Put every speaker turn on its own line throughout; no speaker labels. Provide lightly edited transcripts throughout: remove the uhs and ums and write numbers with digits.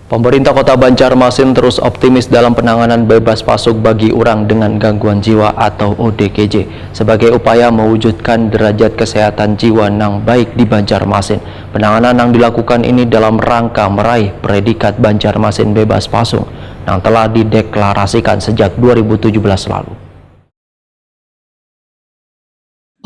Pemerintah Kota Banjarmasin terus optimis dalam penanganan bebas pasung bagi orang dengan gangguan jiwa atau ODGJ sebagai upaya mewujudkan derajat kesehatan jiwa yang baik di Banjarmasin. Penanganan yang dilakukan ini dalam rangka meraih predikat Banjarmasin bebas pasung yang telah dideklarasikan sejak 2017 lalu.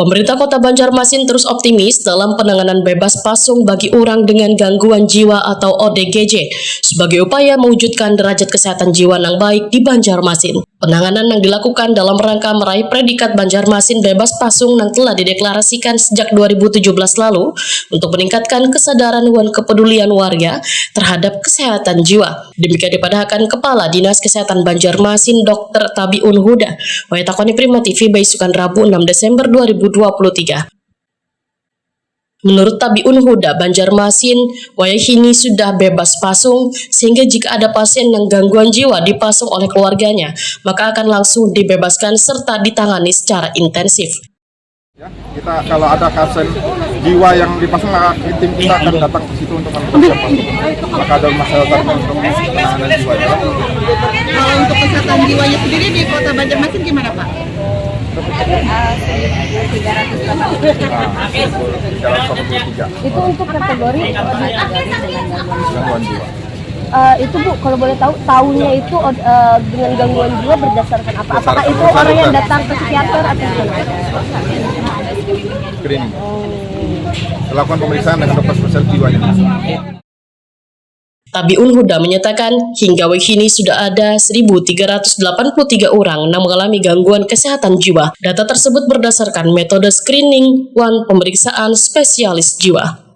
Pemerintah Kota Banjarmasin terus optimis dalam penanganan bebas pasung bagi orang dengan gangguan jiwa atau ODGJ sebagai upaya mewujudkan derajat kesehatan jiwa yang baik di Banjarmasin. Penanganan yang dilakukan dalam rangka meraih predikat Banjarmasin bebas pasung yang telah dideklarasikan sejak 2017 lalu untuk meningkatkan kesadaran dan kepedulian warga terhadap kesehatan jiwa. Demikian dipadahkan Kepala Dinas Kesehatan Banjarmasin Dr. Tabiun Huda, Waitakoni Prima TV Baisukan Rabu 6 Desember 2023. Menurut Tabiun Huda, Banjarmasin wayahini sudah bebas pasung sehingga jika ada pasien yang gangguan jiwa dipasung oleh keluarganya, maka akan langsung dibebaskan serta ditangani secara intensif.
Ya, kita kalau ada pasien jiwa yang dipasung, maka tim kita akan datang ke situ untuk melakukan pasung. Maka ada masalah untuk penanganan jiwa.
Kalau untuk kesehatan jiwanya sendiri di Kota Banjarmasin gimana, Pak?
Itu untuk kategori
gangguan jiwa.
Itu Bu, kalau boleh tahu, tahunya itu dengan gangguan jiwa berdasarkan apa? Apakah itu orang yang datang ke psikiater atau gimana?
Screening. Melakukan pemeriksaan dengan dokter spesial jiwanya.
Tabiun Huda menyatakan hingga kini sudah ada 1.383 orang yang mengalami gangguan kesehatan jiwa. Data tersebut berdasarkan metode screening dan pemeriksaan spesialis jiwa.